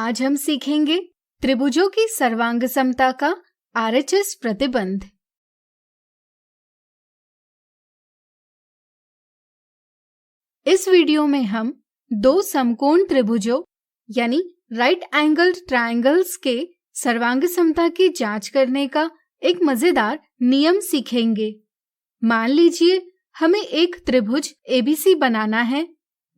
आज हम सीखेंगे त्रिभुजों की सर्वांग समता का आरएचएस प्रतिबंध। इस वीडियो में हम दो समकोण त्रिभुजों यानी राइट एंगल्ड ट्रायंगल्स के सर्वांग समता की जांच करने का एक मजेदार नियम सीखेंगे। मान लीजिए हमें एक त्रिभुज एबीसी बनाना है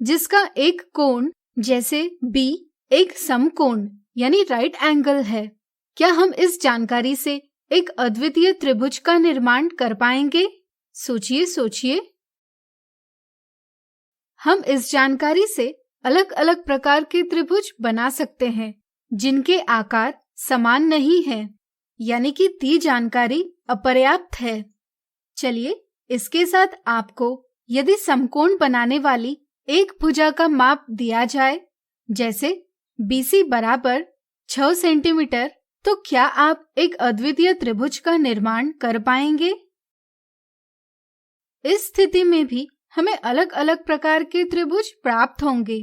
जिसका एक कोण जैसे बी एक समकोण यानी राइट एंगल है। क्या हम इस जानकारी से एक अद्वितीय त्रिभुज का निर्माण कर पाएंगे? सोचिए। हम इस जानकारी से अलग अलग प्रकार के त्रिभुज बना सकते हैं जिनके आकार समान नहीं है, यानी कि दी जानकारी अपर्याप्त है। चलिए, इसके साथ आपको यदि समकोण बनाने वाली एक भुजा का माप दिया जाए जैसे BC बराबर 6 सेंटीमीटर, तो क्या आप एक अद्वितीय त्रिभुज का निर्माण कर पाएंगे? इस स्थिति में भी हमें अलग अलग प्रकार के त्रिभुज प्राप्त होंगे।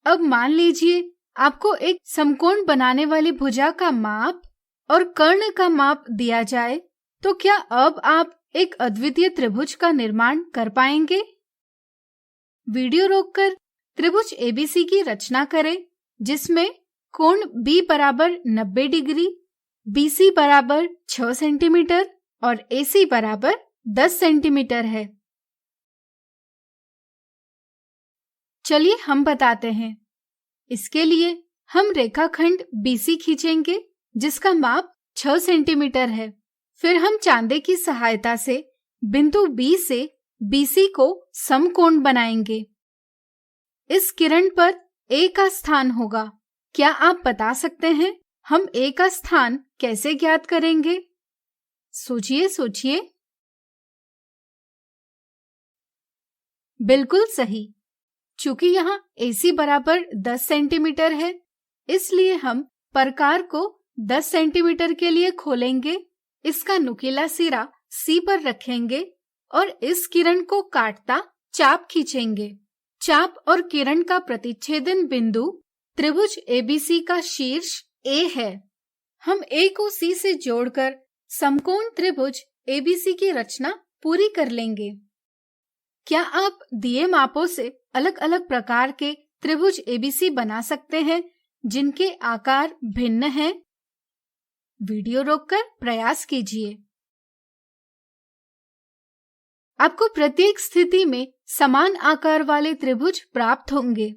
अब मान लीजिए आपको एक समकोण बनाने वाली भुजा का माप और कर्ण का माप दिया जाए, तो क्या अब आप एक अद्वितीय त्रिभुज का निर्माण कर पाएंगे? वीडियो रोककर त्रिभुज ABC की रचना करें जिसमें कोण B बराबर 90 डिग्री, BC बराबर 6 सेंटीमीटर और AC बराबर 10 सेंटीमीटर है। चलिए हम बताते हैं। इसके लिए हम रेखाखंड BC खींचेंगे जिसका माप 6 सेंटीमीटर है। फिर हम चांदे की सहायता से बिंदु B से BC को समकोण बनाएंगे। इस किरण पर A का स्थान होगा। क्या आप बता सकते हैं हम A का स्थान कैसे ज्ञात करेंगे? सोचिए। बिल्कुल सही। चूंकि यहाँ AC बराबर 10 सेंटीमीटर है, इसलिए हम प्रकार को 10 सेंटीमीटर के लिए खोलेंगे, इसका नुकीला सिरा C पर रखेंगे और इस किरण को काटता चाप खींचेंगे। चाप और किरण का प्रतिच्छेदन बिंदु त्रिभुज ABC का शीर्ष A है। हम A को C से जोड़कर समकोण त्रिभुज ABC की रचना पूरी कर लेंगे। क्या आप दिए मापों से अलग अलग प्रकार के त्रिभुज ABC बना सकते हैं जिनके आकार भिन्न हैं? वीडियो रोककर प्रयास कीजिए। आपको प्रत्येक स्थिति में समान आकार वाले त्रिभुज प्राप्त होंगे,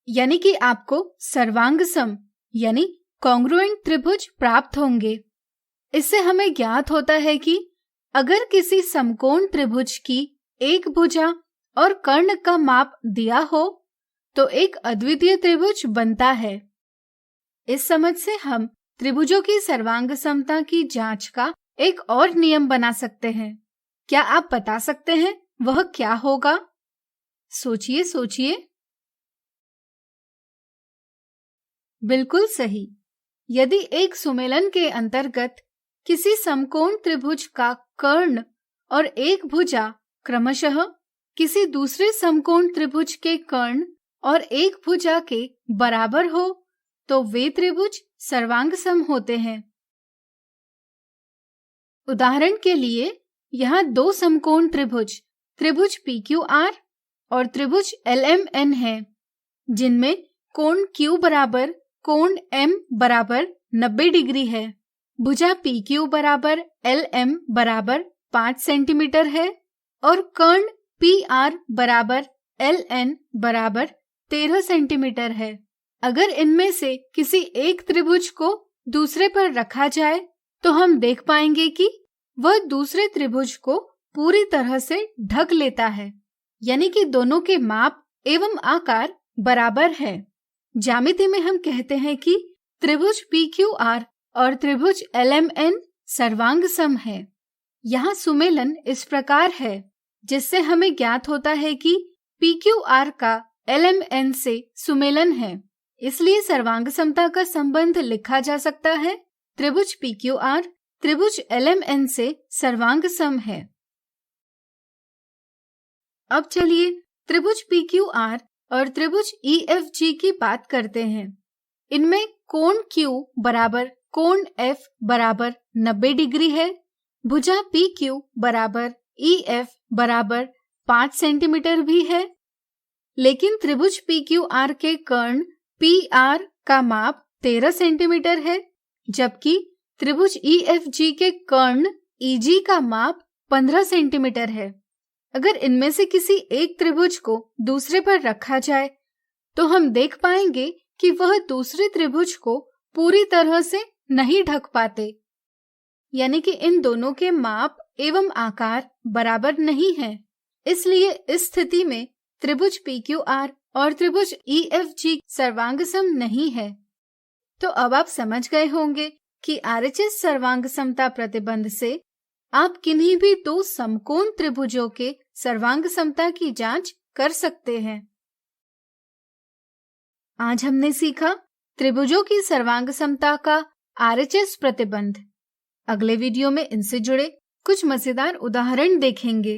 यानी कि आपको सर्वांग सम यानी कॉन्ग्रुएंट त्रिभुज प्राप्त होंगे। इससे हमें ज्ञात होता है कि अगर किसी समकोण त्रिभुज की एक भुजा और कर्ण का माप दिया हो तो एक अद्वितीय त्रिभुज बनता है। इस समझ से हम त्रिभुजों की सर्वांग समता की जांच का एक और नियम बना सकते हैं। क्या आप बता सकते हैं वह क्या होगा? सोचिए। बिल्कुल सही। यदि एक सुमेलन के अंतर्गत किसी समकोण त्रिभुज का कर्ण और एक भुजा क्रमशः किसी दूसरे समकोण त्रिभुज के कर्ण और एक भुजा के बराबर हो तो वे त्रिभुज सर्वांग सम होते हैं। उदाहरण के लिए यहाँ दो समकोण त्रिभुज PQR और त्रिभुज LMN है जिनमें कोण Q बराबर कोण M बराबर 90 डिग्री है। भुजा PQ बराबर LM बराबर 5 सेंटीमीटर है और कर्ण PR बराबर LN बराबर 13 सेंटीमीटर है। अगर इनमें से किसी एक त्रिभुज को दूसरे पर रखा जाए तो हम देख पाएंगे कि वह दूसरे त्रिभुज को पूरी तरह से ढक लेता है, यानी कि दोनों के माप एवं आकार बराबर है। ज्यामिति में हम कहते हैं कि त्रिभुज PQR और त्रिभुज LMN सर्वांग सम है। यहाँ सुमेलन इस प्रकार है जिससे हमें ज्ञात होता है कि PQR का LMN से सुमेलन है, इसलिए सर्वांग समता का संबंध लिखा जा सकता है त्रिभुज PQR त्रिभुज LMN से सर्वांग सम है। अब चलिए त्रिभुज PQR और त्रिभुज EFG की बात करते हैं। इनमें कोण Q बराबर कोण F बराबर 90 डिग्री है, भुजा PQ बराबर EF बराबर 5 सेंटीमीटर भी है। लेकिन त्रिभुज PQR के कर्ण PR का माप 13 सेंटीमीटर है, जबकि त्रिभुज EFG के कर्ण EG का माप 15 सेंटीमीटर है। अगर इनमें से किसी एक त्रिभुज को दूसरे पर रखा जाए तो हम देख पाएंगे कि वह दूसरे त्रिभुज को पूरी तरह से नहीं ढक पाते, यानी कि इन दोनों के माप एवं आकार बराबर नहीं हैं। इसलिए इस स्थिति में त्रिभुज PQR और त्रिभुज EFG सर्वांगसम नहीं है। तो अब आप समझ गए होंगे कि RHS सर्वांग समता प्रतिबंध से आप किन्हीं भी दो समकोण त्रिभुजों के सर्वांग समता की जांच कर सकते हैं। आज हमने सीखा त्रिभुजों की सर्वांग समता का RHS प्रतिबंध। अगले वीडियो में इनसे जुड़े कुछ मजेदार उदाहरण देखेंगे।